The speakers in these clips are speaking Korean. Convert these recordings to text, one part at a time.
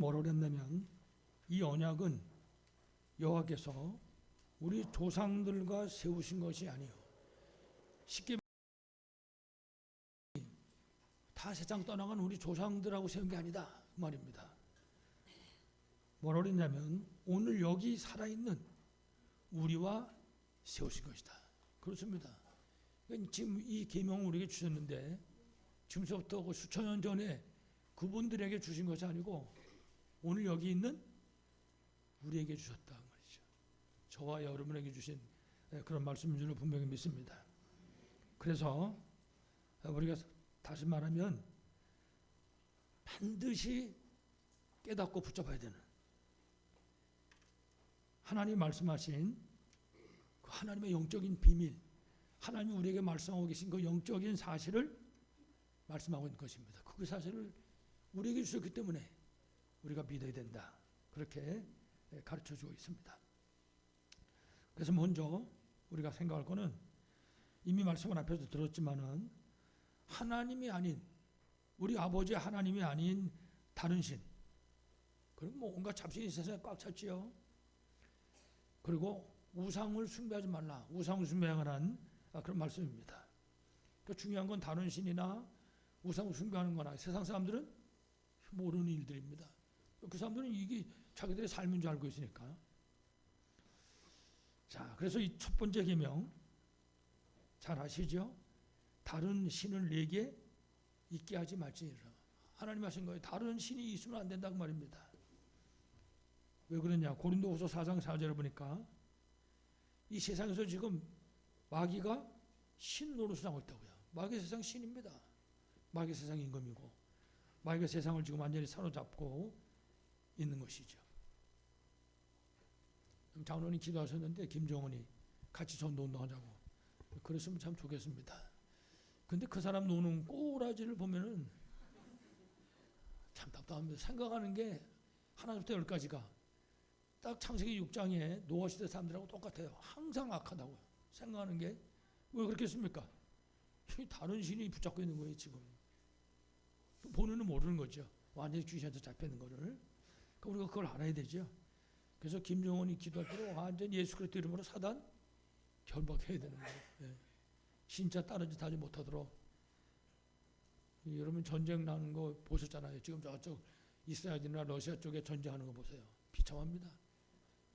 뭐라고 그랬냐면 이 언약은 여호와께서 우리 조상들과 세우신 것이 아니요 쉽게 다 세상 떠나간 우리 조상들하고 세운 게 아니다 그 말입니다. 뭐라고 그랬냐면 오늘 여기 살아있는 우리와 세우신 것이다. 그렇습니다. 지금 이 계명을 우리에게 주셨는데 지금서부터 그 수천 년 전에 그분들에게 주신 것이 아니고 오늘 여기 있는 우리에게 주셨다 그 말이죠. 저와 여러분에게 주신 그런 말씀인 줄 분명히 믿습니다. 그래서 우리가 다시 말하면 반드시 깨닫고 붙잡아야 되는 하나님 말씀하신 그 하나님의 영적인 비밀, 하나님이 우리에게 말씀하고 계신 그 영적인 사실을 말씀하고 있는 것입니다. 그 사실을 우리에게 주셨기 때문에 우리가 믿어야 된다. 그렇게 가르쳐주고 있습니다. 그래서 먼저 우리가 생각할 거는 이미 말씀을 앞에서 들었지만은 하나님이 아닌 우리 아버지 하나님이 아닌 다른 신, 그럼 뭐 온갖 잡신이 세상에 꽉 찼지요. 그리고 우상을 숭배하지 말라. 우상을 숭배하라는 그런 말씀입니다. 그러니까 중요한 건 다른 신이나 우상을 숭배하는 거나 세상 사람들은 모르는 일들입니다. 그 사람들은 이게 자기들의 삶인 줄 알고 있으니까. 자, 그래서 이 첫 번째 계명 잘 아시죠? 다른 신을 내게 있게 하지 말지니라. 하나님 하신 거예요. 다른 신이 있으면 안 된다고 말입니다. 왜 그러냐? 고린도후서 4장 4절을 보니까 이 세상에서 지금 마귀가 신 노릇을 하고 있다고요. 마귀 세상 신입니다. 마귀 세상 임금이고 마귀가 세상을 지금 완전히 사로잡고 있는 것이죠. 장로님 기도하셨는데 김정은이 같이 전도운동하자고 그랬으면 참 좋겠습니다. 근데 그 사람 노는 꼬라지를 보면은 참 답답합니다. 생각하는 게 하나부터 열까지가 딱 창세기 6장에 노아시대 사람들하고 똑같아요. 항상 악하다고요. 생각하는 게 왜 그렇겠습니까? 다른 신이 붙잡고 있는 거예요 지금. 본인은 모르는 거죠. 완전히 귀신한테 잡혀있는 거를. 그러니까 우리가 그걸 알아야 되죠. 그래서 김정은이 기도할 때는 완전히 예수 그리스도 이름으로 사단 결박해야 되는 거예요. 예. 진짜 다른 짓 하지 못하도록. 여러분 전쟁 나는 거 보셨잖아요. 지금 저쪽 이스라엘이나 러시아 쪽에 전쟁하는 거 보세요. 비참합니다.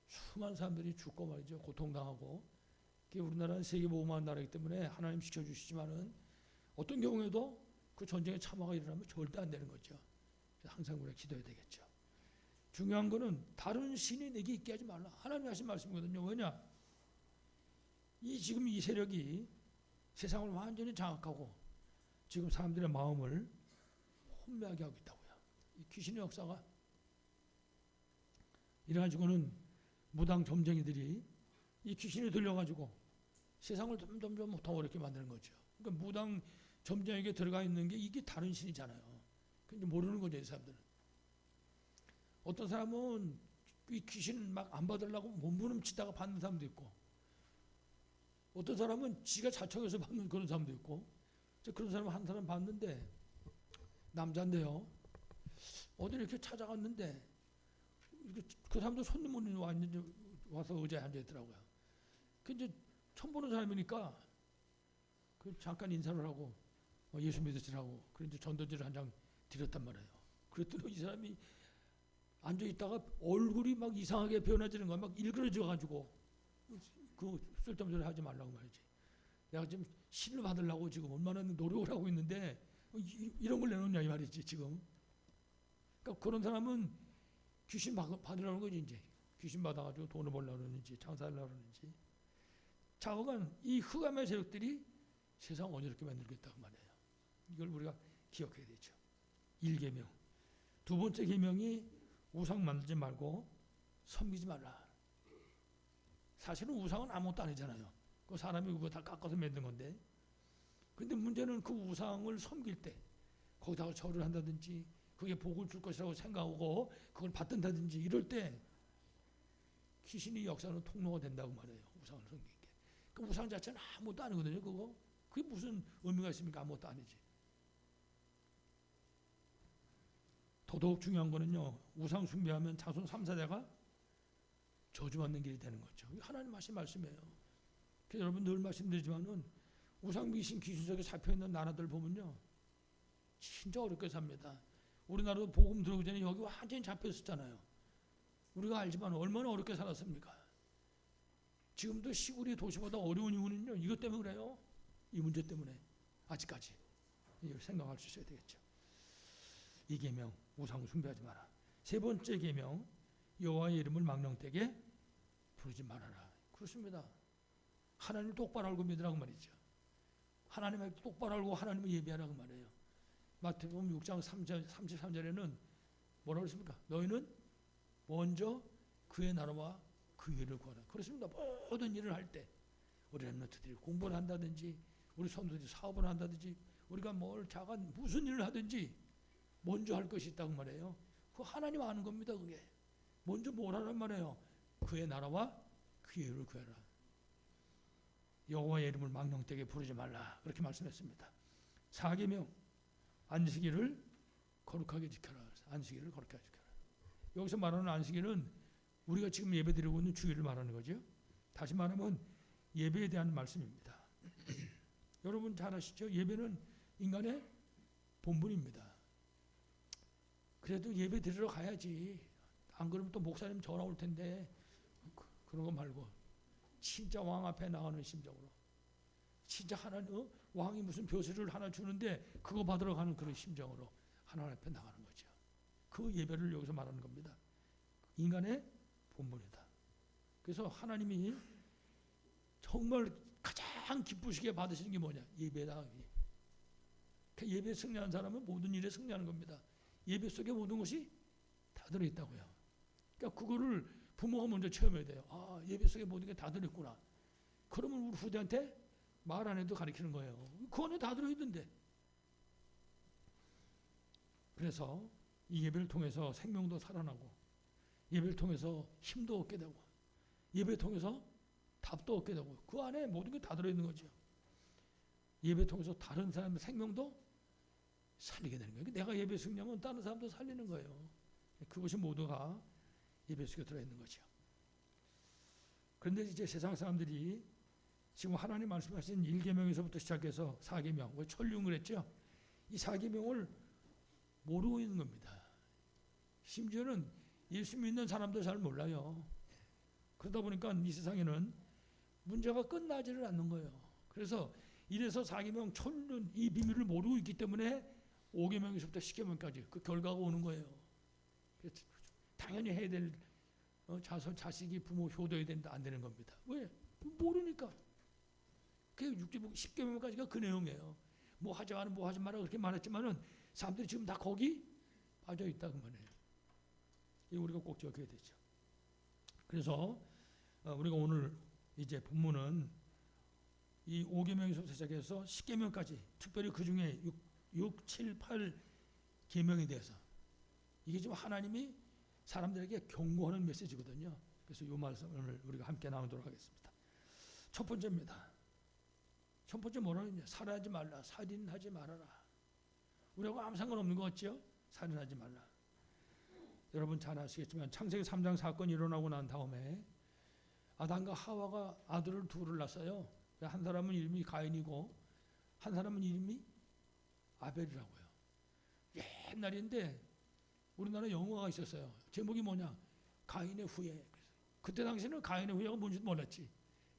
수많은 사람들이 죽고 말이죠. 고통당하고. 우리나라는 세계 보험한 나라이기 때문에 하나님 지켜주시지만은 어떤 경우에도 그 전쟁에 참화가 일어나면 절대 안 되는 거죠. 항상 우리가 기도해야 되겠죠. 중요한 거는 다른 신이 내게 있게 하지 말라. 하나님 하신 말씀이거든요. 왜냐? 지금 이 세력이 세상을 완전히 장악하고 지금 사람들의 마음을 혼미하게 하고 있다고요. 이 귀신의 역사가 이래가지고는 무당 점쟁이들이 이 귀신이 들려가지고 세상을 점점 더 어렵게 만드는 거죠. 그러니까 무당 점쟁이에게 들어가 있는 게 이게 다른 신이잖아요. 근데 모르는 거죠, 이 사람들은. 어떤 사람은 이 귀신 막 안 받으려고 몸부림치다가 받는 사람도 있고, 어떤 사람은 지가 자청해서 받는 그런 사람도 있고, 그런 사람 한 사람 봤는데 남자인데요. 어디 이렇게 찾아갔는데 그 사람도 손님 오는 와서 의자에 앉아 있더라고요. 그 이제 처음 보는 사람이니까 그 잠깐 인사를 하고 예수 믿으시라고 그래 이제 전도지를 한 장 드렸단 말이에요. 그랬더니 이 사람이 앉아 있다가 얼굴이 막 이상하게 변해지는 거야. 막 일그러져 가지고 그 쓸데없는 소리 하지 말라고 말이지. 내가 지금 신을 받으려고 지금 얼마나 노력을 하고 있는데 이런 걸 내놓냐 이 말이지 지금. 그러니까 그런 사람은 귀신 받으려는 거지 이제. 귀신 받아가지고 돈을 벌려고 그러는지 장사하려고 그러는지. 자그간 이 흑암의 세력들이 세상 어렵게 만들겠다고 말이에요. 이걸 우리가 기억해야 되죠. 1계명. 두 번째 계명이 우상 만들지 말고 섬기지 말라. 사실은 우상은 아무것도 아니잖아요. 그 사람이 그거 다 깎아서 만든 건데. 근데 문제는 그 우상을 섬길 때 거기다가 절을 한다든지 그게 복을 줄 것이라고 생각하고 그걸 받든다든지 이럴 때 귀신이 역사는 통로가 된다고 말해요. 우상을 섬기게. 그 우상 자체는 아무것도 아니거든요. 그게 무슨 의미가 있습니까? 아무것도 아니지. 더더욱 중요한 거는요. 우상 숭배하면 자손 3, 4대가 저주받는 길이 되는 거죠. 하나님 하신 말씀이에요. 그래서 여러분 늘 말씀드리지만은 우상 미신 귀신 속에 잡혀 있는 나라들 보면요. 진짜 어렵게 삽니다. 우리나라도 복음 들어오기 전에 여기 완전히 잡혀 있었잖아요. 우리가 알지만 얼마나 어렵게 살았습니까? 지금도 시골이 도시보다 어려운 이유는요. 이것 때문에 그래요. 이 문제 때문에 아직까지 이걸 생각할 수 있어야 되겠죠. 이 계명 우상 숭배하지 마라. 세 번째 계명 여호와의 이름을 망령되게 부르지 말아라. 그렇습니다. 하나님 똑바로 알고 믿으라고 말이죠. 하나님을 똑바로 알고 하나님을 예배하라고 말해요. 마태복음 6장 33절에는 뭐라고 했습니까? 너희는 먼저 그의 나라와 그 일을 구하라. 그렇습니다. 모든 일을 할 때 우리 렘넌트들이 공부를 한다든지 우리 성도들이 사업을 한다든지 우리가 뭘 작은 무슨 일을 하든지 먼저 할 것이 있다고 말해요. 그 하나님 아는 겁니다. 그게 먼저 뭘 하란 말이에요. 그의 나라와 그의 일을 구하라. 여호와의 이름을 망령되게 부르지 말라. 그렇게 말씀했습니다. 4계명 안식일을 거룩하게 지켜라. 안식일을 거룩하게 지켜라. 여기서 말하는 안식일은 우리가 지금 예배드리고 있는 주일을 말하는 거죠. 다시 말하면 예배에 대한 말씀입니다. 여러분 잘 아시죠? 예배는 인간의 본분입니다. 그래도 예배 드리러 가야지. 안 그러면 또 목사님 전화 올 텐데 그런 거 말고 진짜 왕 앞에 나가는 심정으로 진짜 하나님 왕이 무슨 벼슬을 하나 주는데 그거 받으러 가는 그런 심정으로 하나님 앞에 나가는 거죠. 그 예배를 여기서 말하는 겁니다. 인간의 본분이다. 그래서 하나님이 정말 가장 기쁘시게 받으시는 게 뭐냐? 예배다. 그러니까 예배에 승리하는 사람은 모든 일에 승리하는 겁니다. 예배 속에 모든 것이 다 들어있다고요. 그러니까 그거를 부모가 먼저 체험해야 돼요. 아, 예배 속에 모든 게 다 들어있구나. 그러면 우리 후대한테 말 안 해도 가르치는 거예요. 그 안에 다 들어있던데. 그래서 이 예배를 통해서 생명도 살아나고 예배를 통해서 힘도 얻게 되고 예배를 통해서 답도 얻게 되고 그 안에 모든 게 다 들어있는 거죠. 예배를 통해서 다른 사람의 생명도 살리게 되는 거예요. 내가 예배 승리하면 다른 사람도 살리는 거예요. 그것이 모두가 예배 속에 들어있는 거죠. 그런데 이제 세상 사람들이 지금 하나님 말씀하신 1계명에서부터 시작해서 4계명, 왜 천륜을 했죠? 이 4계명을 모르고 있는 겁니다. 심지어는 예수 믿는 사람도 잘 몰라요. 그러다 보니까 이 세상에는 문제가 끝나지를 않는 거예요. 그래서 이래서 4계명 천륜 이 비밀을 모르고 있기 때문에 5계명에서부터 10계명까지 그 결과가 오는 거예요. 당연히 해야 될 자식이 부모 효도해야 된다 안 되는 겁니다. 왜? 모르니까. 그 10계명까지가 그 내용이에요. 뭐 하지 마라, 뭐 하지 마라 그렇게 말했지만은 사람들이 지금 다 거기 빠져 있다 그 말이에요. 이 우리가 꼭 기억해야 되죠. 그래서 우리가 오늘 이제 본문은 이 5계명에서 시작해서 10계명까지 특별히 그 중에 6, 7, 8계명에 대해서 이게 지금 하나님이 사람들에게 경고하는 메시지거든요. 그래서 이 말씀을 우리가 함께 나누도록 하겠습니다. 첫 번째입니다. 첫 번째 뭐라고 했냐? 살인하지 말라. 살인하지 말아라. 우리하고 아무 상관없는 것 같죠? 살인하지 말라. 여러분 잘 아시겠지만 창세기 3장 사건이 일어나고 난 다음에 아담과 하와가 아들을 둘을 낳았어요. 한 사람은 이름이 가인이고 한 사람은 이름이 아벨이라고요. 옛날인데 우리나라 영화가 있었어요. 제목이 뭐냐? 가인의 후예. 그때 당시에는 가인의 후예가 뭔지도 몰랐지.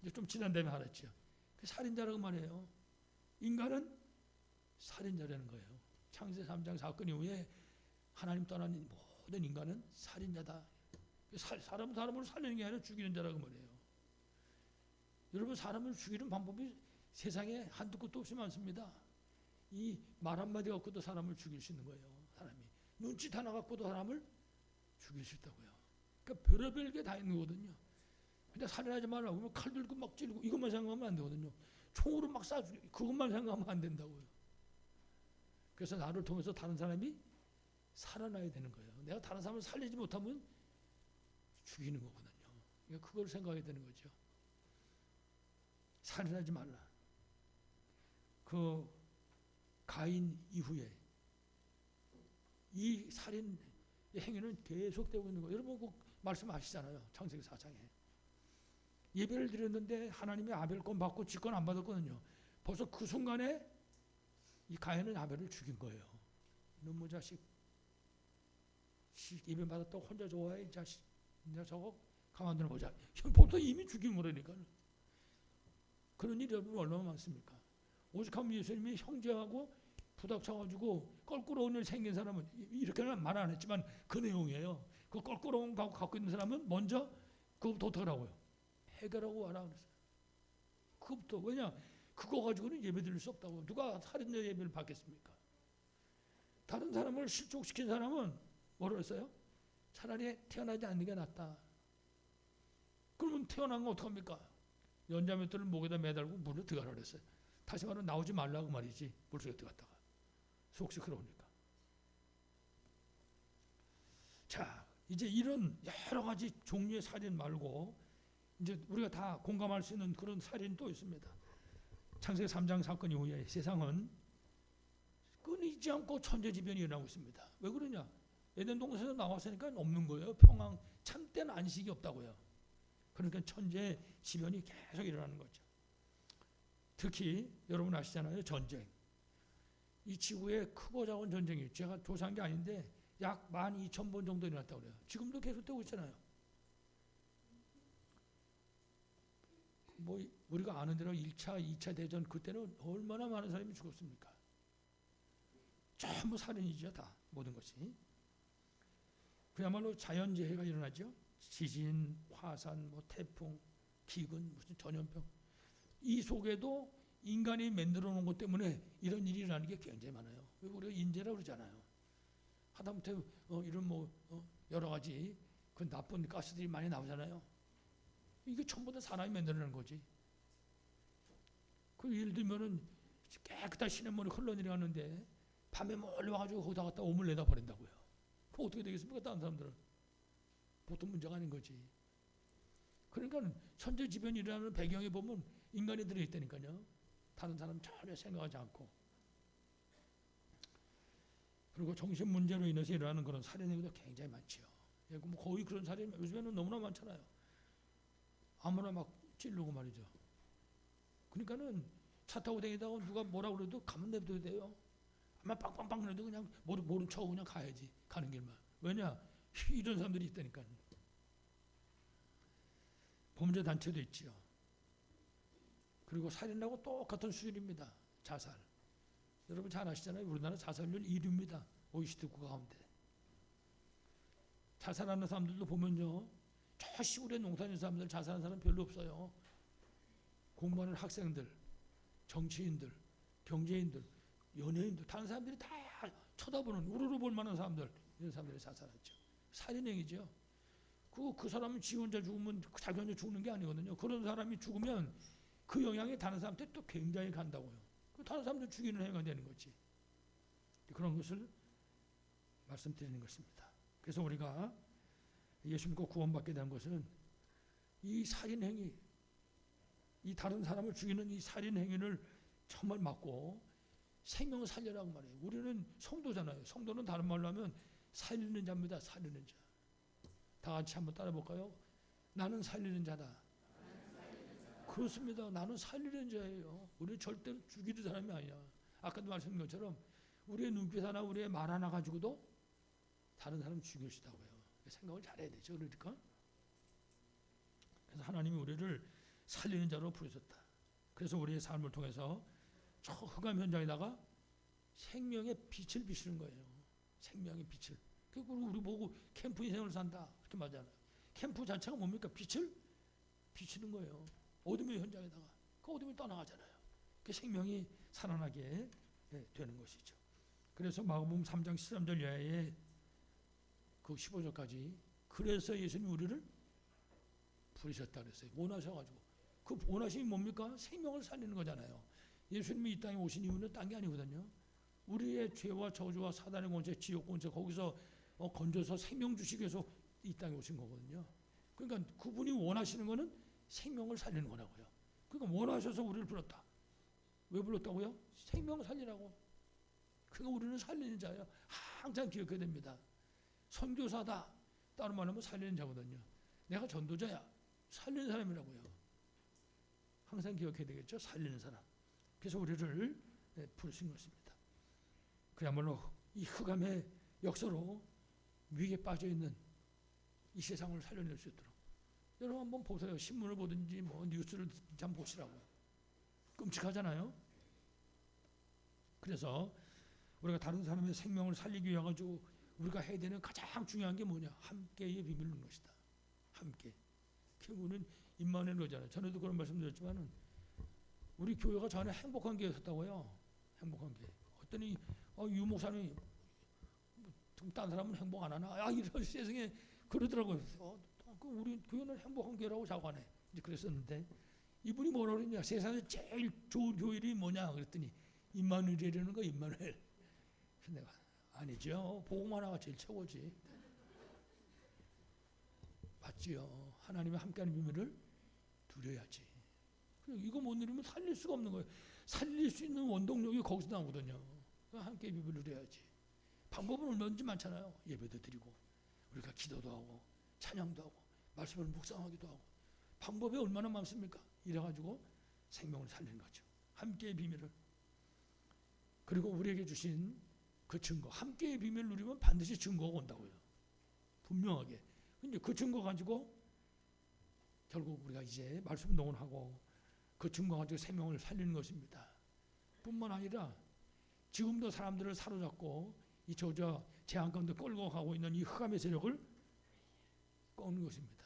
이제 좀 지난 다음에 알았죠. 살인자라고 말해요. 인간은 살인자라는 거예요. 창세기 3장 사건 이후에 하나님 떠난 모든 인간은 살인자다. 사람을 살리는 게 아니라 죽이는 자라고 말해요. 여러분 사람을 죽이는 방법이 세상에 한두 끝도 없이 많습니다. 이 말 한마디 갖고도 사람을 죽일 수 있는 거예요. 사람이 눈짓 하나 갖고도 사람을 죽일 수 있다고요. 그러니까 별의별 게 다 있는 거거든요. 근데 살인하지 말라고 하면 칼 들고 막 찌르고 이것만 생각하면 안 되거든요. 총으로 막 쏴주고 그것만 생각하면 안 된다고요. 그래서 나를 통해서 다른 사람이 살아나야 되는 거예요. 내가 다른 사람을 살리지 못하면 죽이는 거거든요. 그러니까 그걸 생각해야 되는 거죠. 살인하지 말라. 그 가인 이후에 이 살인 행위는 계속되고 있는 거예요. 여러분 그 말씀 아시잖아요. 창세기 4장에. 예배를 드렸는데 하나님이 아벨 건 받고 지 건 안 받았거든요. 벌써 그 순간에 이 가인은 아벨을 죽인 거예요. 이놈의 자식. 예배 받았다고 혼자 좋아해 이 자식. 내가 저거 가만두는 보자. 보통 이미 죽인 거라니까. 그런 일이 여러분 얼마나 많습니까? 오죽하면 예수님이 형제하고 부닥쳐가지고 껄끄러운 일 생긴 사람은 이렇게는 말 안 했지만 그 내용이에요. 그 껄끄러운 거 갖고 있는 사람은 먼저 그거부터 어떻게 하라고요? 해결하고 와라 그랬어요. 그거부터. 왜냐? 그거 가지고는 예배 드릴 수 없다고. 누가 살인자 예배를 받겠습니까? 다른 사람을 실족시킨 사람은 뭐라 했어요? 차라리 태어나지 않는 게 낫다. 그러면 태어난 건 어떡합니까? 연자맷돌을 목에다 매달고 물에 들어가라 그랬어요. 다시 말하면 나오지 말라고 말이지. 물속에 들어갔다가. 속시 그러니까. 자, 이제 이런 여러 가지 종류의 살인 말고 이제 우리가 다 공감할 수 있는 그런 살인 또 있습니다. 창세기 3장 사건 이후에 세상은 끊이지 않고 천재지변이 일어나고 있습니다. 왜 그러냐? 에덴 동산에서 나왔으니까 없는 거예요. 평강, 참된 안식이 없다고요. 그러니까 천재지변이 계속 일어나는 거죠. 특히 여러분 아시잖아요. 전쟁. 이 지구에 크고 작은 전쟁이 제가 조사한 게 아닌데 약 12,000번 정도 일어났다고 그래요. 지금도 계속되고 있잖아요. 뭐 우리가 아는 대로 1차, 2차 대전 그때는 얼마나 많은 사람이 죽었습니까? 전부 살인이죠. 다 모든 것이. 그야말로 자연재해가 일어나죠. 지진, 화산, 뭐 태풍, 기근, 무슨 전염병. 이 속에도 인간이 만들어 놓은 것 때문에 이런 일이 일어나는 게 굉장히 많아요. 우리가 인재라고 그러잖아요. 하다못해 이런 여러 가지 그 나쁜 가스들이 많이 나오잖아요. 이게 전부 다 사람이 만들어낸 거지. 그 예를 들면은 깨끗한 시냇물이 흘러내려가는데 밤에 멀리 와가지고 거기다 갖다 오물 내다 버린다고요. 그럼 어떻게 되겠습니까? 다른 사람들은. 보통 문제가 아닌 거지. 그러니까 천재지변이 일어나는 배경에 보면 인간이 들어있다니까요. 다른 사람 전혀 생각하지 않고. 그리고 정신 문제로 인해서 일어나는 그런 살인 행위도 굉장히 많지요. 뭐 거의 그런 살인 요즘에는 너무나 많잖아요. 아무나 막 찌르고 말이죠. 그러니까는 차 타고 다니다가 누가 뭐라 그래도 가만 냅둬야 돼요. 아마 빵빵빵 그래도 그냥 모른 척 그냥 가야지. 가는 길만. 왜냐? 이런 사람들이 있다니까. 범죄 단체도 있지요. 그리고 살인하고 똑같은 수준입니다. 자살. 여러분 잘 아시잖아요. 우리나라 자살률 1위입니다. OECD 국가 가운데. 자살하는 사람들도 보면요. 저 시골에 농사짓는 사람들 자살하는 사람 별로 없어요. 공부하는 학생들, 정치인들, 경제인들, 연예인들, 다른 사람들이 다 쳐다보는 우르르 볼 만한 사람들, 이런 사람들이 자살하죠. 살인행위죠. 그 사람은 지 혼자 죽으면 자기 혼자 죽는 게 아니거든요. 그런 사람이 죽으면 그 영향이 다른 사람한테 또 굉장히 간다고요. 다른 사람들 죽이는 행위가 되는 거지. 그런 것을 말씀드리는 것입니다. 그래서 우리가 예수 믿고 구원받게 된 것은 이 살인행위, 이 다른 사람을 죽이는 이 살인행위를 정말 막고 생명을 살려라고 말해요. 우리는 성도잖아요. 성도는 다른 말로 하면 살리는 자입니다. 살리는 자. 다 같이 한번 따라 볼까요? 나는 살리는 자다. 그렇습니다. 나는 살리는 자예요. 우리는 절대로 죽이는 사람이 아니야. 아까도 말씀드린 것처럼 우리의 눈빛 하나, 우리의 말 하나 가지고도 다른 사람 죽일 수 있다고요. 생각을 잘해야 되죠. 그러니까. 그래서 하나님이 우리를 살리는 자로 부르셨다. 그래서 우리의 삶을 통해서 저 흑암 현장에다가 생명의 빛을 비추는 거예요. 생명의 빛을. 그리고 우리 보고 캠프 인생을 산다. 그렇게 말하잖아요. 캠프 자체가 뭡니까? 빛을 비추는 거예요. 어둠의 현장에다가. 그 어둠이 떠나가잖아요. 그 생명이 살아나게 되는 것이죠. 그래서 마가복음 3장 13절 이하에 그 15절까지 그래서 예수님이 우리를 부르셨다 그랬어요. 원하셔가지고. 그 원하심이 뭡니까? 생명을 살리는 거잖아요. 예수님이 이 땅에 오신 이유는 딴 게 아니거든요. 우리의 죄와 저주와 사단의 권세, 지옥 권세 거기서 건져서 생명 주시기 위해서 이 땅에 오신 거거든요. 그러니까 그분이 원하시는 거는 생명을 살리는 거라고요. 그러니까 원하셔서 우리를 불렀다. 왜 불렀다고요? 생명을 살리라고. 그러니까 우리는 살리는 자예요. 항상 기억해야 됩니다. 선교사다. 다른 말하면 살리는 자거든요. 내가 전도자야. 살리는 사람이라고요. 항상 기억해야 되겠죠. 살리는 사람. 그래서 우리를 부르신 것입니다. 그야말로 이 흑암의 역사로 위기에 빠져 있는 이 세상을 살려낼 수 있도록. 여러분 한번 보세요. 신문을 보든지 뭐 뉴스를 좀 보시라고. 끔찍하잖아요. 그래서 우리가 다른 사람의 생명을 살리기 위해 가지고 우리가 해야 되는 가장 중요한 게 뭐냐? 함께의 비밀을 넣는 것이다. 함께. 우리는 임마누엘이잖아요. 전에도 그런 말씀드렸지만은 우리 교회가 전에 행복한 교회였다고요. 행복한 교회. 어떤 유 목사님이 딴 사람은 행복 안 하나? 이런 세상에 그러더라고요. 우리 교회는 행복한 교회라고 자꾸 하네. 이제 그랬었는데 이분이 뭐라 그랬냐? 세상에서 제일 좋은 교회이 뭐냐? 그랬더니 임마누엘이라는 거 임마누엘. 그래서 내가 아니죠. 복음 하나가 제일 최고지. 맞지요. 하나님의 함께하는 비밀을 누려야지. 이거 못 누리면 살릴 수가 없는 거예요. 살릴 수 있는 원동력이 거기서 나오거든요. 함께 비밀을 누려야지. 방법은 얼마든지 많잖아요. 예배도 드리고 우리가 기도도 하고 찬양도 하고 말씀을 묵상하기도 하고 방법이 얼마나 많습니까? 이래가지고 생명을 살리는 거죠. 함께의 비밀을. 그리고 우리에게 주신 그 증거, 함께의 비밀을 누리면 반드시 증거가 온다고요. 분명하게. 근데 그 증거 가지고 결국 우리가 이제 말씀 동원하고 그 증거 가지고 생명을 살리는 것입니다. 뿐만 아니라 지금도 사람들을 사로잡고 이 저주와 재앙 가운데 끌고 가고 있는 이 흑암의 세력을 꺾는 것입니다.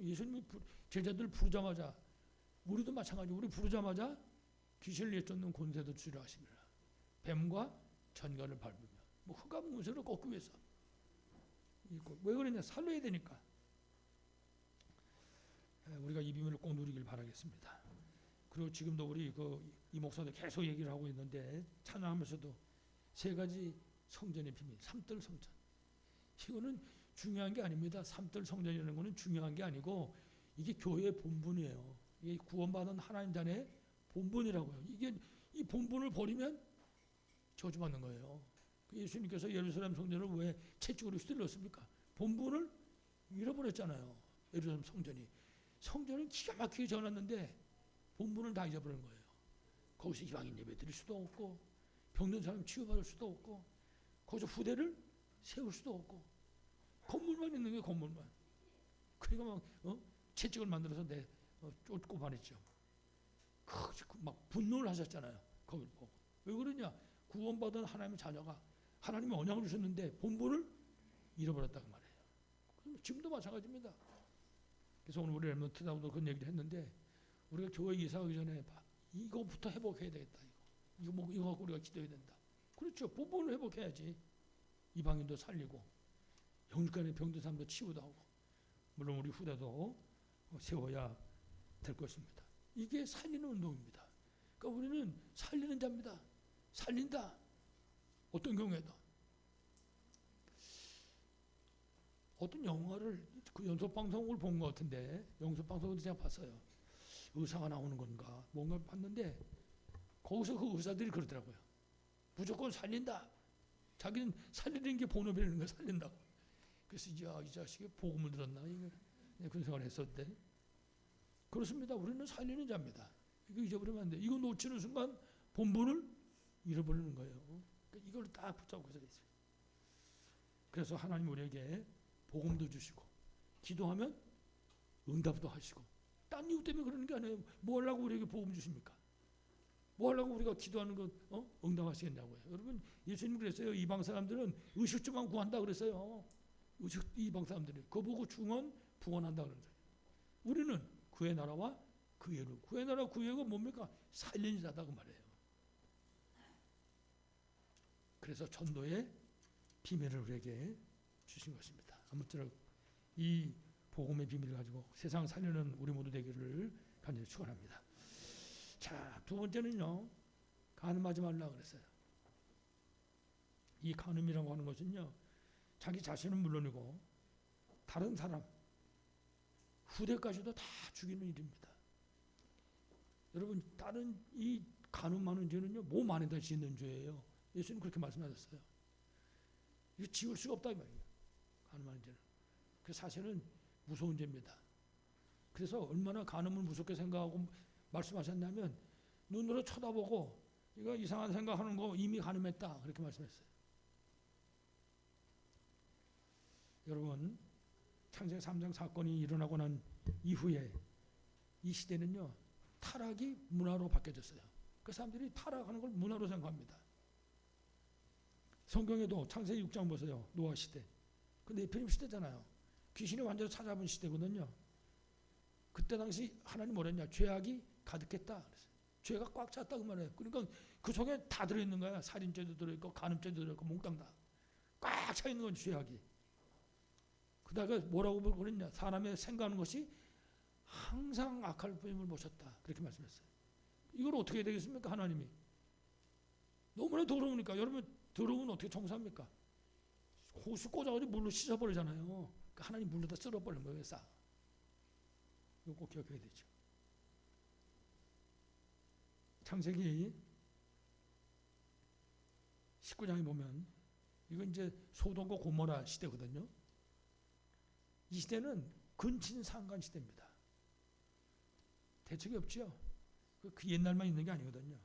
예수님이 제자들 부르자마자 우리도 마찬가지. 우리 부르자마자 귀신을 내쫓는 권세도 주려 하십니다. 뱀과 전갈을 밟으며 뭐 흑암 권세를 꺾기 위해서. 왜 그러냐? 살려야 되니까. 우리가 이 비밀을 꼭 누리길 바라겠습니다. 그리고 지금도 우리 이 목사도 계속 얘기를 하고 있는데 찬양하면서도 세 가지 성전의 비밀, 삼들 성전. 이거는 중요한 게 아닙니다. 삼들 성전이라는 거는 중요한 게 아니고 이게 교회의 본분이에요. 이게 구원받은 하나님 자녀의 본분이라고요. 이게 이 본분을 버리면 저주받는 거예요. 예수님께서 예루살렘 성전을 왜 채찍으로 휘둘렀습니까? 본분을 잃어버렸잖아요. 예루살렘 성전이. 성전은 기가 막히게 전했는데 본분을 다 잊어버린 거예요. 거기서 이방인 예배 드릴 수도 없고 병든 사람 치유받을 수도 없고 거기서 후대를 세울 수도 없고 건물만 있는 게 건물만. 그러니까 막 채찍을 만들어서 쫓고 말했죠. 막 분노를 하셨잖아요. 거기를 보고. 왜 그러냐? 구원받은 하나님의 자녀가 하나님의 언약을 주셨는데 본분을 잃어버렸다고 말해요. 지금도 마찬가지입니다. 그래서 오늘 우리 렘넌트하고도 그런 얘기를 했는데 우리가 교회 이사 가기 전에 이거부터 회복해야 되겠다. 이거 갖고 우리가 기도해야 된다. 그렇죠. 본분을 회복해야지. 이방인도 살리고 영육간의 병든 사람도 치유도 하고 물론 우리 후대도 세워야 될 것입니다. 이게 살리는 운동입니다. 그러니까 우리는 살리는 자입니다. 살린다. 어떤 경우에도. 어떤 영화를 그 연속방송을 본 것 같은데 연속방송을 제가 봤어요. 의사가 나오는 건가 뭔가 봤는데 거기서 그 의사들이 그러더라고요. 무조건 살린다. 자기는 살리는 게 본업이라는 걸 살린다고. 그래서 이 자식이 복음을 들었나 이거 그런 생각을 했었는데 그렇습니다. 우리는 살리는 자입니다. 이거 잊어버리면 안 돼. 이거 놓치는 순간 본분을 잃어버리는 거예요. 그러니까 이걸 딱 붙잡고 있어야 돼요. 그래서 하나님 우리에게 복음도 주시고 기도하면 응답도 하시고 딴 이유 때문에 그러는 게 아니에요. 뭐 하려고 우리에게 복음 주십니까? 뭐 하려고 우리가 기도하는 거 응답하시겠냐고요. 여러분 예수님 그랬어요. 이방 사람들은 의식주만 구한다 그랬어요. 이방 사람들이 그거 보고 중원 부원한다 그러는 거예요. 우리는 그의 나라와 그의 의. 그의 나라 그의 의가 뭡니까? 살리는 자다 그 말이에요. 그래서 전도의 비밀을 우리에게 주신 것입니다. 아무쪼록 이 복음의 비밀을 가지고 세상 살리는 우리 모두 되기를 간절히 축원합니다. 자, 두 번째는요. 간음하지 말라 그랬어요. 이 간음이라고 하는 것은요. 자기 자신은 물론이고 다른 사람 후대까지도 다 죽이는 일입니다. 여러분 다른 이 간음하는 죄는요. 몸 안에다 짓는 죄예요. 예수님 그렇게 말씀하셨어요. 이거 지울 수가 없다 이 말이에요. 간음하는 죄는. 그 사실은 무서운 죄입니다. 그래서 얼마나 간음을 무섭게 생각하고 말씀하셨냐면 눈으로 쳐다보고 이거 이상한 생각하는 거 이미 간음했다 그렇게 말씀했어요. 여러분 창세기 3장 사건이 일어나고 난 이후에 이 시대는요 타락이 문화로 바뀌어졌어요. 그 사람들이 타락하는 걸 문화로 생각합니다. 성경에도 창세기 6장 보세요. 노아 시대. 그 네피림 시대잖아요. 귀신이 완전히 찾아본 시대거든요. 그때 당시 하나님 뭐랬냐? 죄악이 가득했다. 죄가 꽉 찼다 그 말이에요. 그러니까 그 속에 다 들어있는 거야. 살인죄도 들어있고 간음죄도 들어있고 몽땅 다. 꽉 차 있는 건 죄악이. 그다가 뭐라고 그랬냐? 사람의 생각하는 것이 항상 악할 뿐임을 보셨다. 그렇게 말씀했어요. 이걸 어떻게 해야 되겠습니까? 하나님이. 너무나 더러우니까. 여러분 더러우면 어떻게 청소합니까? 호수 꽂아가지고 물로 씻어버리잖아요. 그러니까 하나님 물로다 쓸어버리는 거예요. 싹. 이거 꼭 기억해야 되죠. 창세기 19장에 보면 이건 이제 소돔과 고모라 시대거든요. 이 시대는 근친상간 시대입니다. 대책이 없죠. 그 옛날만 있는 게 아니거든요.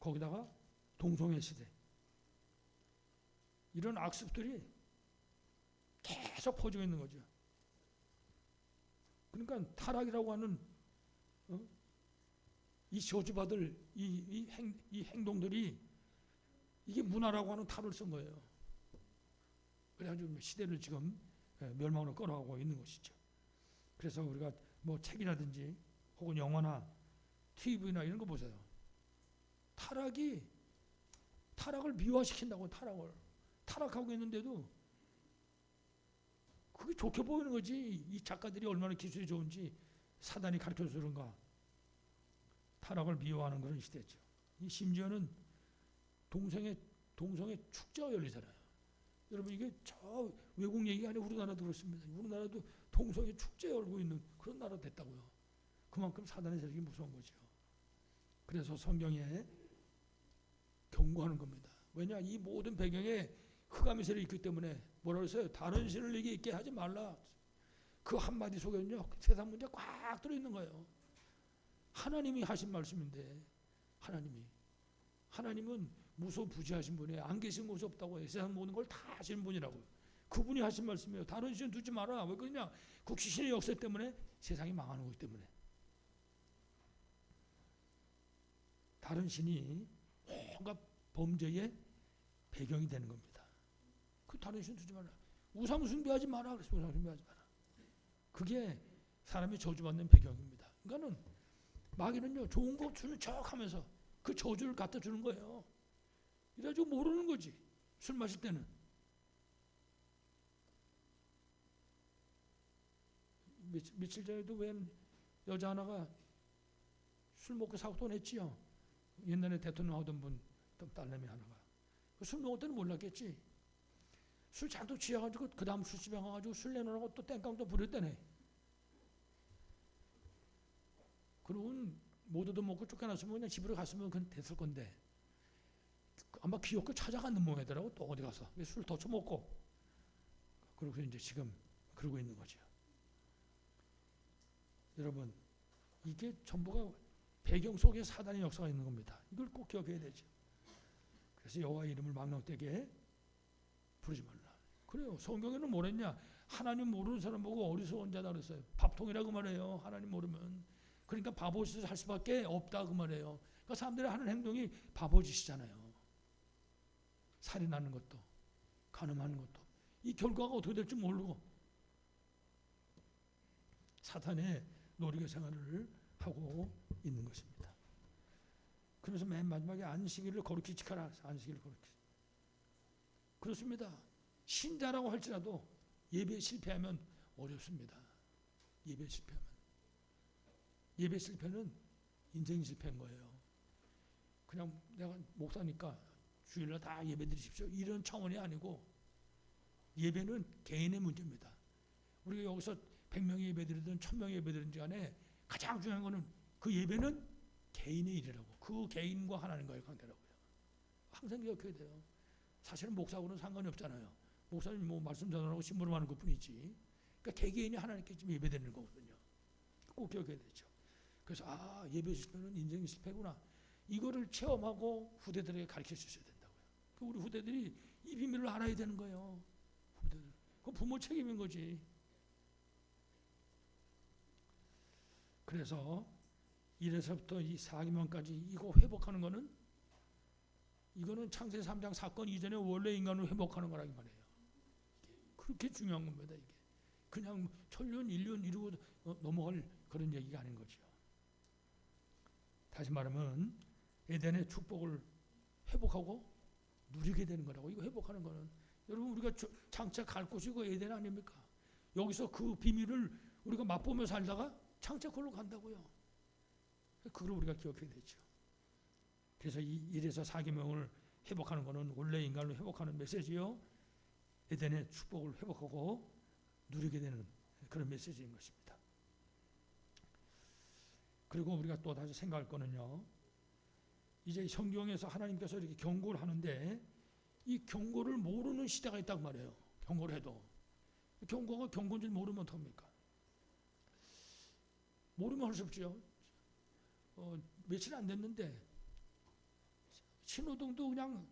거기다가 동성애 시대. 이런 악습들이 계속 퍼지고 있는 거죠. 그러니까 타락이라고 하는 이 저주받을 이 행동들이 이게 문화라고 하는 탑을 쓴 거예요. 그래가지고 시대를 지금 멸망으로 끌어가고 있는 것이죠. 그래서 우리가 뭐 책이라든지 혹은 영화나 TV나 이런 거 보세요. 타락을 미화시킨다고 타락하고 있는데도 그게 좋게 보이는 거지. 이 작가들이 얼마나 기술이 좋은지 사단이 가르쳐줘서 그런가. 타락을 미워하는 그런 시대죠. 이 심지어는 동성애 축제가 열리잖아요. 여러분 이게 저 외국 얘기가 아니라 우리나라도 그렇습니다. 우리나라도 동성애 축제 열고 있는 그런 나라 됐다고요. 그만큼 사단의 세력이 무서운 거죠. 그래서 성경에 경고하는 겁니다. 왜냐 이 모든 배경에 흑암의 세력이 있기 때문에 뭐라고 했어요? 다른 신을 내게 있게 하지 말라. 그 한마디 속에는요 세상 문제 꽉 들어있는 거예요. 하나님이 하신 말씀인데 하나님은 무소부지하신 분이에요. 안 계신 곳이 없다고 해요. 세상 모든 걸 다 하시는 분이라고요. 그분이 하신 말씀이에요. 다른 신 두지 마라. 왜 그러냐? 그 귀신의 역사 때문에 세상이 망하는 거기 때문에. 다른 신이 뭔가 범죄의 배경이 되는 겁니다. 그 다른 신 두지 마라. 우상 숭배하지 마라. 그래서 우상 숭배하지 마라. 그게 사람이 저주받는 배경입니다. 그러니까는 마귀는요 좋은 거 주는 척하면서 그 저주를 갖다 주는 거예요. 이래가지고 모르는 거지. 술 마실 때는. 며칠 전에도 웬 여자 하나가 술 먹고 사고 냈지요. 옛날에 대통령 하던 분 딸내미 하나가. 술 먹을 때는 몰랐겠지. 술 잔뜩 취해가지고 그 다음 술집에 가가지고 술 내놓으라고 또 땡깡 또 부렸다네. 그러면 모두도 먹고 쫓겨났으면 그냥 집으로 갔으면 그건 됐을 건데 아마 기어코 찾아가는 모양이더라고. 또 어디 가서 술 더 처먹고 그러고 이제 지금 그러고 있는 거죠. 여러분 이게 전부가 배경 속에 사단의 역사가 있는 겁니다. 이걸 꼭 기억해야 되죠. 그래서 여호와 이름을 망령되게 부르지 말라. 그래요. 성경에는 뭐랬냐? 하나님 모르는 사람 보고 어리석은 자다 그랬어요. 밥통이라고 말해요. 하나님 모르면. 그러니까 바보짓을 할 수밖에 없다 그 말이에요. 그러니까 사람들이 하는 행동이 바보짓이잖아요. 살인하는 것도 간음하는 것도 이 결과가 어떻게 될지 모르고 사탄의 노리개 생활을 하고 있는 것입니다. 그래서 맨 마지막에 안식일을 거룩히 지켜라. 안식일을 거룩히. 그렇습니다. 신자라고 할지라도 예배에 실패하면 어렵습니다. 예배에 실패하면. 예배 실패는 인생 실패인 거예요. 그냥 내가 목사니까 주일날 다 예배 드리십시오. 이런 차원이 아니고 예배는 개인의 문제입니다. 우리가 여기서 100명이 예배 드리든 1000명이 예배 드리든 간에 가장 중요한 거는 그 예배는 개인의 일이라고. 그 개인과 하나님과의 관계라고요. 항상 기억해야 돼요. 사실은 목사하고는 상관이 없잖아요. 목사는 뭐 말씀 전하고 심부름하는 것뿐이지. 그러니까 개개인이 하나님께 좀 예배드리는 거거든요. 꼭 기억해야 되죠. 그래서 예배 실패는 인생의 실패구나. 이거를 체험하고 후대들에게 가르쳐 주셔야 된다고요. 우리 후대들이 이 비밀을 알아야 되는 거예요. 후대들. 그건 부모 책임인 거지. 그래서 1에서부터 이 4기만까지 이거 회복하는 거는 이거는 창세기 3장 사건 이전에 원래 인간을 회복하는 거라 이 말이에요. 그렇게 중요한 겁니다. 이게 그냥 천년, 인륜 이루고 넘어갈 그런 얘기가 아닌 거죠. 다시 말하면 에덴의 축복을 회복하고 누리게 되는 거라고. 이거 회복하는 거는 여러분 우리가 장차 갈 곳이 그 에덴 아닙니까? 여기서 그 비밀을 우리가 맛보며 살다가 장차 그걸로 간다고요. 그걸 우리가 기억해야 되죠. 그래서 이 1에서 4계명을 회복하는 것은 원래 인간을 회복하는 메시지요. 에덴의 축복을 회복하고 누리게 되는 그런 메시지인 것입니다. 그리고 우리가 또 다시 생각할 거는요. 이제 성경에서 하나님께서 이렇게 경고를 하는데 이 경고를 모르는 시대가 있단 말이에요. 경고를 해도. 경고가 경고인지 모르면 어떡합니까? 모르면 할 수 없죠. 며칠 안 됐는데 신호등도 그냥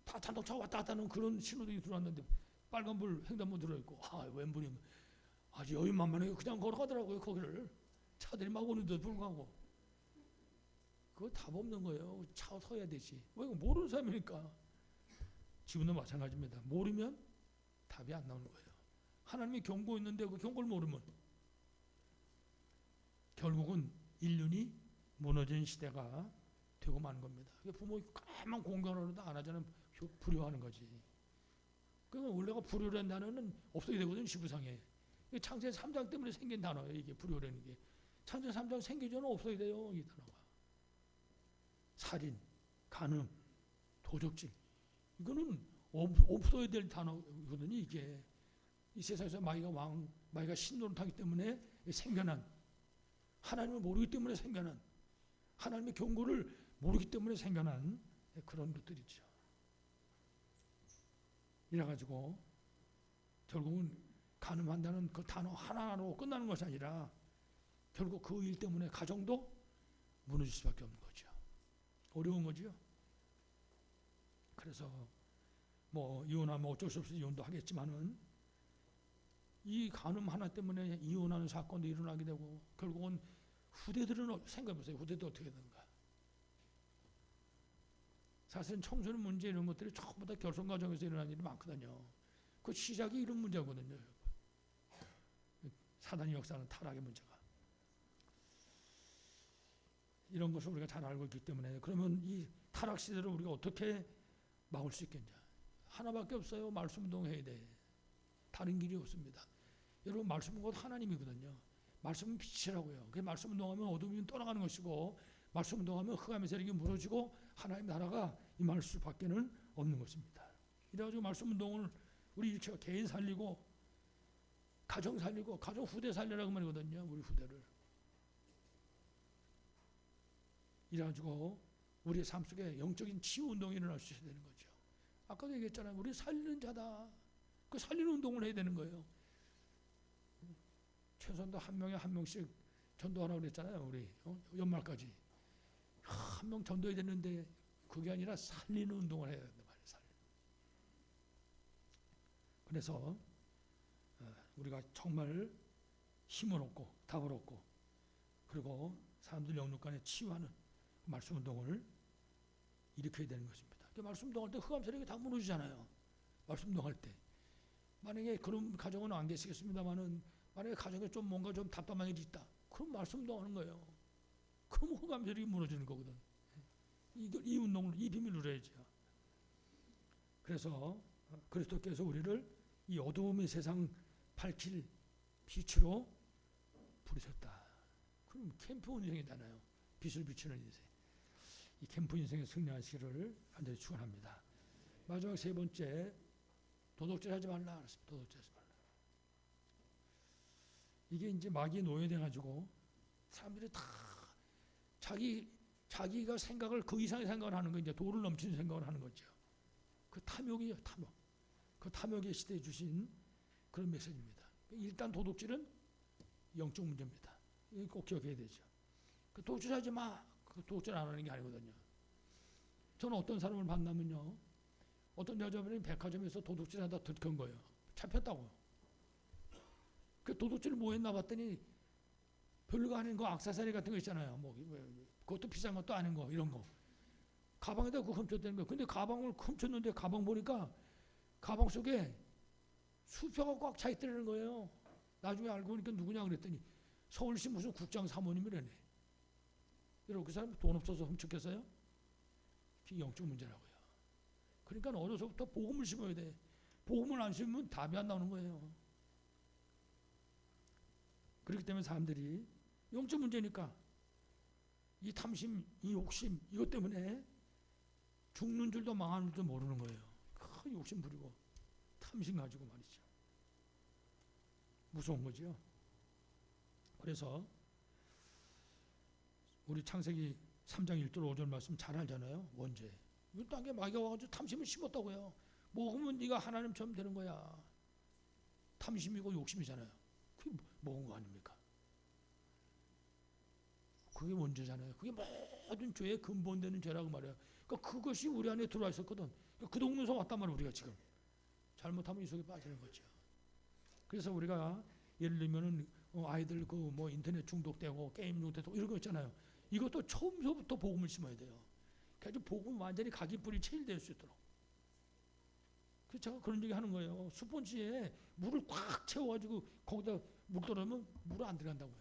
다 자동차 왔다 갔다 하는 그런 신호등이 들어왔는데 빨간불 횡단보 들어있고 왼불이 아주 여유만만하게 그냥 걸어가더라고요. 거기를 차들이 막 오는데도 불구하고 그거 답 없는 거예요. 차 서야 되지. 왜 모르는 사람이니까. 지금도 마찬가지입니다. 모르면 답이 안 나오는 거예요. 하나님이 경고했는데 그 경고를 모르면 결국은 인륜이 무너진 시대가 되고 마는 겁니다. 부모가 가만 공경하는데 안 하자는 불효하는 거지. 그러니까 원래가 불효라는 단어는 없어야 되거든요. 지구상에. 창세기 3장 때문에 생긴 단어예요. 이게 불효라는 게. 창세기 3장 생기기 전에 없어야 돼요. 이 단어가. 살인, 간음, 도적질. 이거는 없어야 될 단어거든요. 이게. 이 세상에서 마귀가 신노릇하기 때문에 생겨난, 하나님을 모르기 때문에 생겨난, 하나님의 경고를 모르기 때문에 생겨난 그런 것들이죠. 이래가지고 결국은 간음한다는 그 단어 하나로 끝나는 것이 아니라 결국 그 일 때문에 가정도 무너질 수밖에 없는 거죠. 어려운 거죠. 그래서 뭐 이혼하면 어쩔 수 없이 이혼도 하겠지만은 이 간음 하나 때문에 이혼하는 사건도 일어나게 되고 결국은 후대들은 생각해보세요. 후대도 어떻게 되는가. 사실은 청소년 문제 이런 것들이 전부 다 결혼 과정에서 일어나는 일이 많거든요. 그 시작이 이런 문제거든요. 사단의 역사는 타락의 문제가. 이런 것을 우리가 잘 알고 있기 때문에 그러면 이 타락 시대를 우리가 어떻게 막을 수 있겠냐. 하나밖에 없어요. 말씀 운동해야 돼. 다른 길이 없습니다. 여러분 말씀은 곧 하나님이거든요. 말씀은 빛이라고요. 그 말씀 운동하면 어둠이 떠나가는 것이고 말씀 운동하면 흑암의 세력이 무너지고 하나님 나라가 임할 수밖에는 없는 것입니다. 이래가지고 말씀 운동을 우리 일체가 개인 살리고 가정 살리고 가정 후대 살리라고 말이거든요. 우리 후대를. 이래가지고 우리의 삶 속에 영적인 치유 운동이 일어날 수 있어야 되는 거죠. 아까도 얘기했잖아요. 우리 살리는 자다. 그 살리는 운동을 해야 되는 거예요. 최소한도 한 명에 한 명씩 전도하라고 그랬잖아요. 우리 연말까지 한 명 전도해야 되는데 그게 아니라 살리는 운동을 해야 된다 말이에요. 그래서 우리가 정말 힘을 얻고 답을 얻고 그리고 사람들 영육 간에 치유하는 말씀 운동을 일으켜야 되는 것입니다. 말씀 운동할 때 흑암 세력이 다 무너지잖아요. 말씀 운동할 때. 만약에 그런 가정은 안 계시겠습니다만은 만약에 가정에 좀 뭔가 좀 답답한 일이 있다. 그럼 말씀 운동하는 거예요. 그럼 흑암 세력이 무너지는 거거든. 이 운동을 이 비밀을 해야죠. 그래서 그리스도께서 우리를 이 어두움의 세상 밝힐 빛으로 부르셨다. 그럼 캠프 인생이잖아요. 빛을 비추는 인생. 이 캠프 인생에 승리하시기를 간절히 축원합니다. 마지막 세 번째, 도덕질 하지 말라. 도덕질 하지 말라. 이게 이제 마귀에 노예돼 가지고 사람들이 다 자기 자기가 생각을 그 이상의 생각을 하는 거, 이제 도를 넘치는 생각을 하는 거죠. 그 탐욕이에요, 탐욕. 그 탐욕의 시대에 주신 그런 메시지입니다. 일단 도둑질은 영적 문제입니다. 이거 꼭 기억해야 되죠. 그 도둑질하지 마. 그 도둑질 안 하는 게 아니거든요. 저는 어떤 사람을 만나면요, 어떤 여자분이 백화점에서 도둑질하다 들킨 거예요. 잡혔다고요. 그 도둑질 뭐 했나 봤더니 별거 아닌 거, 액세서리 같은 거 있잖아요. 뭐 그것도 비싼 것도 아닌 거, 이런 거. 가방에다 그거 훔쳤다는 거예요. 근데 가방을 훔쳤는데 가방 보니까 가방 속에 수표가 꽉 차 있다는 거예요. 나중에 알고 보니까 누구냐 그랬더니 서울시 무슨 국장 사모님이라네. 여러분, 그 사람 돈 없어서 훔쳤겠어요? 그게 영적 문제라고요. 그러니까 어려서부터 복음을 심어야 돼. 복음을 안 심으면 답이 안 나오는 거예요. 그렇기 때문에 사람들이 영적 문제니까 이 탐심, 이 욕심, 이것 때문에 죽는 줄도 망하는 줄도 모르는 거예요. 큰 욕심 부리고 탐심 가지고 말이죠. 무서운 거죠. 그래서 우리 창세기 3장 1절 5절 말씀 잘 알잖아요. 원죄. 이 땅에 마귀가 와가지고 탐심을 심었다고요. 먹으면 네가 하나님처럼 되는 거야. 탐심이고 욕심이잖아요. 그게 먹은 거 아닙니까? 그게 원죄잖아요. 그게 모든 죄의 근본되는 죄라고 말해요. 그러니까 그것이 우리 안에 들어와 있었거든. 그 동네에서 왔단 말이에요. 우리가 지금 잘못하면 이 속에 빠지는 거죠. 그래서 우리가 예를 들면은 아이들 그 뭐 인터넷 중독되고 게임 중독되고 이런 거 있잖아요. 이것도 처음부터 복음을 심어야 돼요. 그래서 복음 완전히 각이 뿌리 체일될 수 있도록. 그래서 제가 그런 얘기 하는 거예요. 스펀지에 물을 꽉 채워가지고 거기다 물 떨어지면 물이 안 들어간다고요.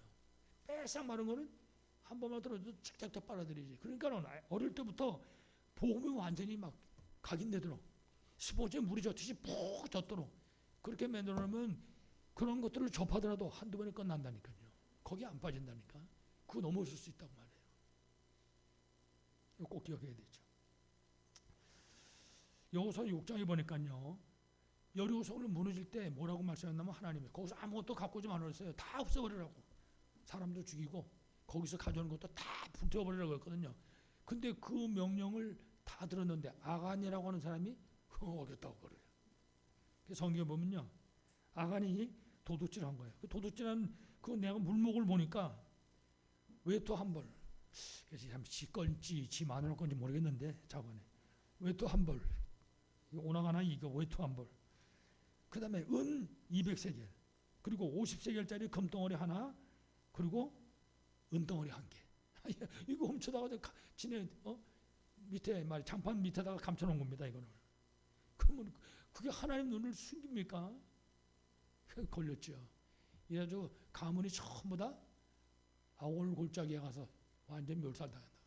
빼싹 마른 거는 한 번만 떨어져도 착착착 빨아들이지. 그러니까 어릴 때부터 복음이 완전히 막 각인되도록 스펀지에 물이 젖듯이 푹 젖도록 그렇게 만들어 놓으면 그런 것들을 접하더라도 한두 번에 끝난다니까요. 거기 안 빠진다니까. 그거 넘어설 수 있다고 말해요. 이거 꼭 기억해야 되죠. 여호수아 6장에 보니까요, 여리고성을 무너질 때 뭐라고 말씀했냐면 하나님이 거기서 아무것도 갖고 오지 말았어요. 다 없애버리라고. 사람도 죽이고 거기서 가져오는 것도 다 불태워버리라고 했거든요. 근데 그 명령을 다 들었는데 아간이라고 하는 사람이 어겼다고 그래요. 성경에 보면요, 아간이 도둑질한 거예요. 그 도둑질한 그 내가 물목을 보니까 외투 한 벌. 그래서 참 지 건지 지 마누라 건지 모르겠는데 자관에 외투 한 벌. 오나가나 이거 외투 한 벌. 그다음에 은 200세겔. 그리고 50세겔짜리 금덩어리 하나. 그리고 은덩어리 한 개. 이거 훔쳐다가 지네 밑에 말 장판 밑에다가 감춰놓은 겁니다. 이거를. 그러면 그게 하나님 눈을 숨깁니까? 걸렸죠. 이래가지고 가문이 전부 다 아골골짜기에 가서 완전 멸살당한다.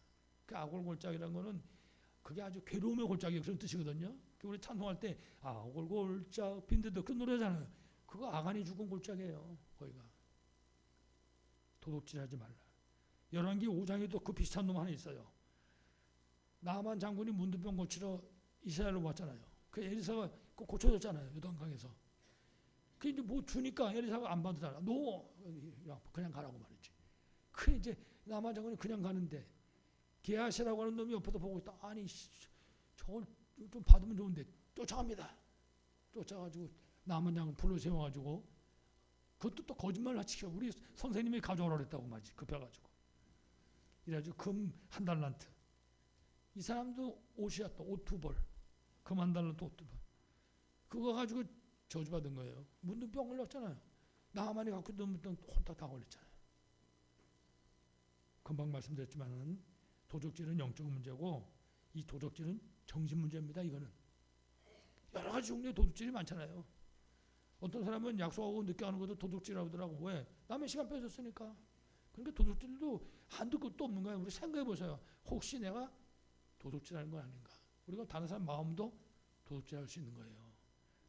그 아골골짜기라는 거는 그게 아주 괴로움의 골짜기 그런 뜻이거든요. 우리 찬송할 때 아골골짝 빈대도 그 노래잖아요. 그거 아간이 죽은 골짜기예요. 거기가. 도둑질하지 말라. 열왕기 5장에도 그 비슷한 놈 하나 있어요. 나만 장군이 문둥병 고치러 이스라엘로 왔잖아요. 그 엘리사가 고쳐줬잖아요. 요단강에서. 그 이제 뭐 주니까 엘리사가 안 받으잖아. 너 그냥 가라고 말했지. 그 이제 나만 장군이 그냥 가는데 게하시라고 하는 놈이 옆에서 보고 있다. 아니 저걸 좀 받으면 좋은데 쫓아갑니다. 쫓아가지고 나만 장군 불러 세워가지고 그것도 또 거짓말을 하치켜. 우리 선생님이 가져오라 그랬다고 말이지. 급해가지고. 이래가지고 금 한 달란트. 이 사람도 옷이야 또 옷 2벌. 금 한 달란트 옷 2벌. 그거 가지고 저주받은 거예요. 문둥병 걸렸잖아요. 나만이 갖고 있던 혼자 다 걸렸잖아요. 금방 말씀드렸지만은 도적질은 영적 문제고 이 도적질은 정신 문제입니다. 이거는 여러 가지 종류의 도둑질이 많잖아요. 어떤 사람은 약속하고 늦게 하는 것도 도둑질이라고 하더라고. 왜? 남의 시간 뺏었으니까. 그러니까 도둑질도 한두 끝도 없는 거예요. 우리 생각해 보세요. 혹시 내가 도둑질하는 건 아닌가? 우리가 다른 사람 마음도 도둑질할 수 있는 거예요.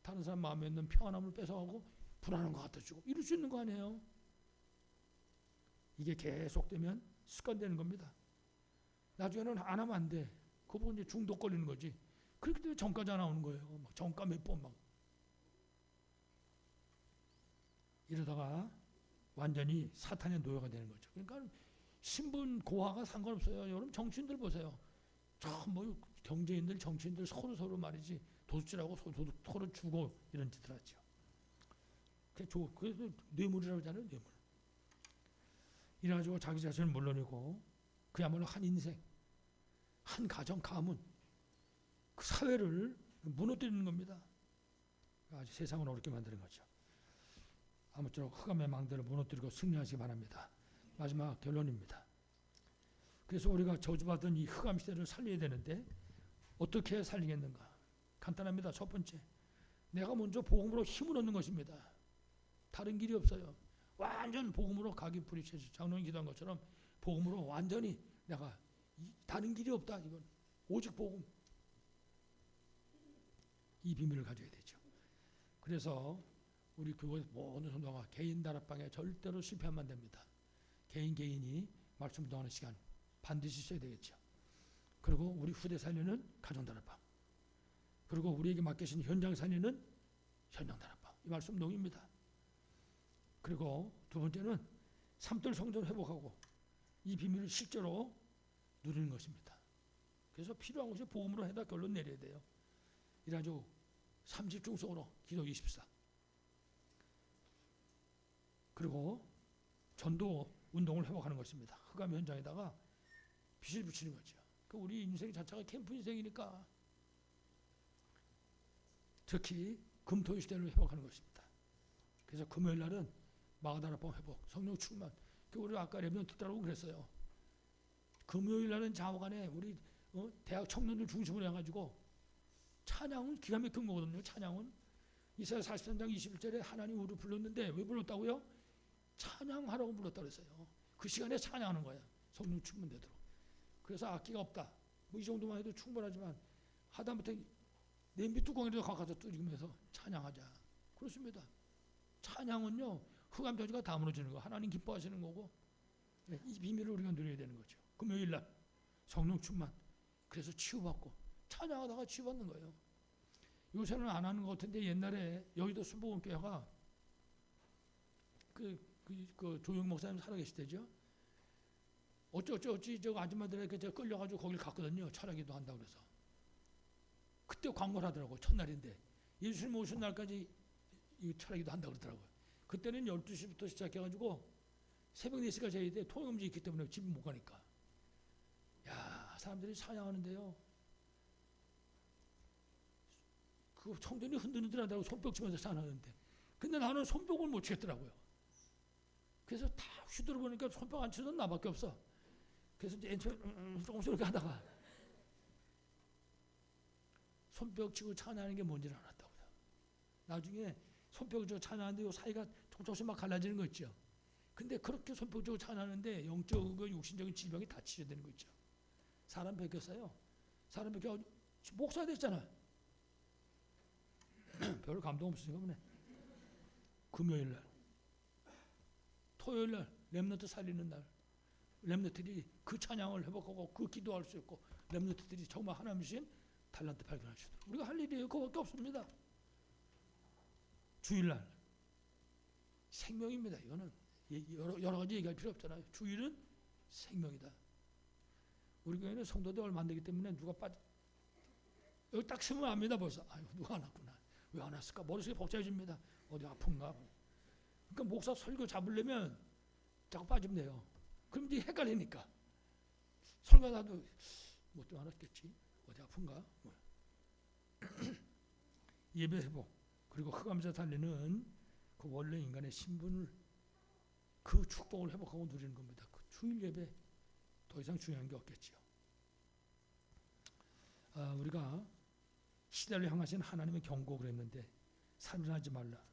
다른 사람 마음에 있는 평안함을 뺏어가고 불안한 것 같아주고 이럴 수 있는 거 아니에요? 이게 계속되면 습관되는 겁니다. 나중에는 안 하면 안 돼. 그거 보고 이제 중독 걸리는 거지. 그렇기 때문에 정가자 나오는 거예요. 막 정가 몇 번 막. 이러다가 완전히 사탄의 노예가 되는 거죠. 그러니까 신분 고하가 상관없어요. 여러분 정치인들 보세요. 뭐 경제인들, 정치인들 서로 말이지 도둑질하고 서로 주고 이런 짓을 하죠. 그래서 뇌물이라고 하잖아요. 뇌물. 이래가지고 자기 자신을 물론이고 그야말로 한 인생, 한 가정, 가문, 그 사회를 무너뜨리는 겁니다. 아주 세상을 어렵게 만드는 거죠. 아무쪼록 흑암의 망대를 무너뜨리고 승리하시기 바랍니다. 마지막 결론입니다. 그래서 우리가 저주받은 이 흑암 시대를 살려야 되는데 어떻게 살리겠는가? 간단합니다. 첫 번째, 내가 먼저 복음으로 힘을 얻는 것입니다. 다른 길이 없어요. 완전 복음으로 각이 부리쳐서 장로님 기도한 것처럼 복음으로 완전히 내가 다른 길이 없다. 이건 오직 복음. 이 비밀을 가져야 되죠. 그래서 우리 교회 모든 성도가 개인 다락방에 절대로 실패하면 안 됩니다. 개인이 말씀 운동하는 시간 반드시 있어야 되겠죠. 그리고 우리 후대 살리는 가정 다락방, 그리고 우리에게 맡기신 현장 살리는 현장 다락방, 이 말씀 운동입니다. 그리고 두 번째는 삼들 성전 회복하고 이 비밀을 실제로 누리는 것입니다. 그래서 필요한 것이 복음으로 해다 결론 내려야 돼요. 이래가지고 30중성으로 기도 24. 그리고 전도 운동을 회복하는 것입니다. 흑암 현장에다가 빛을 붙이는 거죠. 우리 인생 자체가 캠프 인생이니까 특히 금토일 시대를 회복하는 것입니다. 그래서 금요일 날은 마가다락방 회복, 성령 충만. 우리 아까 렘넌트 듣더라고 그랬어요. 금요일 날은 자원간에 우리 대학 청년들 중심으로 해가지고 찬양은 기가 막힌 거거든요. 찬양은 이사야 43장 21절에 하나님 우리를 불렀는데 왜 불렀다고요? 찬양하라고 불렀다 그랬어요. 그 시간에 찬양하는 거야. 성령 충만되도록. 그래서 악기가 없다. 뭐 이 정도만 해도 충분하지만 하다못해 냄비 뚜껑이라도 가까이서 뚜리면서 찬양하자. 그렇습니다. 찬양은요, 흑암 저주가 다 무너지는 거. 하나님 기뻐하시는 거고, 이 비밀을 우리가 누려야 되는 거죠. 금요일 날 성령 충만. 그래서 치유받고 찬양하다가 치유받는 거예요. 요새는 안 하는 것 같은데 옛날에 여의도 순복음교회가 그 조영 목사님 살아계실 때죠. 어찌 저 아줌마들에게 제가 끌려가지고 거길 갔거든요. 철학기도 한다고 그래서. 그때 광고를 하더라고. 첫날인데 예수님 오신 날까지 이 철학기도 한다고 그러더라고요. 그때는 12시부터 시작해가지고 새벽 4시까지 해야 돼. 통행금지 있기 때문에 집 못 가니까. 야, 사람들이 찬양하는데요. 그 청년이 흔들흔들하다고 손뼉 치면서 찬양하는데, 근데 나는 손뼉을 못 치겠더라고요. 그래서 다 휘두르 보니까 손뼉 안 치는 나밖에 없어. 그래서 이제 조금씩 이렇게 하다가 손뼉 치고 찬양하는 게 뭔지를 알았다고요. 나중에 손뼉 치고 찬양하는데 요 사이가 조금씩 막 갈라지는 거 있죠. 근데 그렇게 손뼉 치고 찬양하는데 영적이고 육신적인 질병이 다 치료되는 거 있죠. 사람 베꼈어요. 사람 베껴 목사 됐잖아. 별 감동 없으신가 보네. 금요일 날, 토요일 날 렘넌트 살리는 날, 렘넌트들이 그 찬양을 회복하고 그 기도할 수 있고 렘넌트들이 정말 하나님이신 달란트 발견하시도록 우리가 할 일이 그거밖에 없습니다. 주일날 생명입니다. 이거는 여러 가지 얘기할 필요 없잖아요. 주일은 생명이다. 우리 교회는 성도들 얼마 안 되기 때문에 누가 여기 딱 쓰면 압니다. 벌써 아유 누가 안 왔구나. 왜 안 왔을까? 머릿속이 복잡해집니다. 어디 아픈가? 그러니까 목사 설교 잡으려면 자꾸 빠지면 돼요. 그럼 이제 헷갈리니까 설교 나도 뭐 또 안 왔겠지. 어디 아픈가? 예배 회복 그리고 흑암에서 달리는 그 원래 인간의 신분을 그 축복을 회복하고 누리는 겁니다. 그 주일 예배 더 이상 중요한 게 없겠지요. 우리가 시대를 향하신 하나님의 경고를 했는데 살인하지 말라.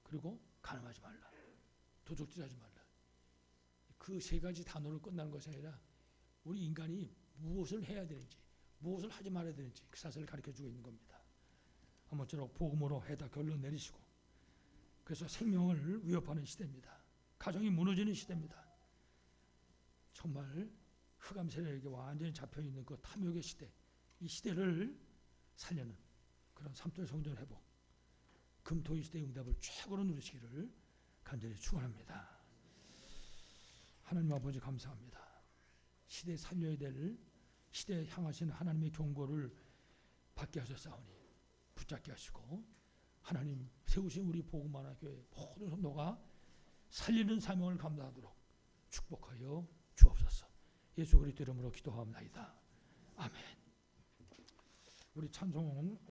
그리고 가늠하지 말라. 도적질하지 말라. 그 세 가지 단어로 끝나는 것이 아니라 우리 인간이 무엇을 해야 되는지 무엇을 하지 말아야 되는지 그 사실을 가르쳐주고 있는 겁니다. 아무쪼록 복음으로 해다 결론 내리시고 그래서 생명을 위협하는 시대입니다. 가정이 무너지는 시대입니다. 정말 흑암 세력에게 완전히 잡혀있는 그 탐욕의 시대, 이 시대를 살려는 그런 삼돌 성전 회복, 금토일 시대의 응답을 최고로 누리시기를 간절히 축원합니다. 하나님 아버지 감사합니다. 시대 살려야 될 시대에 향하신 하나님의 경고를 받게 하셨사오니 붙잡게 하시고 하나님 세우신 우리 복음하나 교회 모든 성도가 살리는 사명을 감당하도록 축복하여 주옵소서. 예수 그리스도 이름으로 기도하옵나이다. 아멘. 우리 찬송은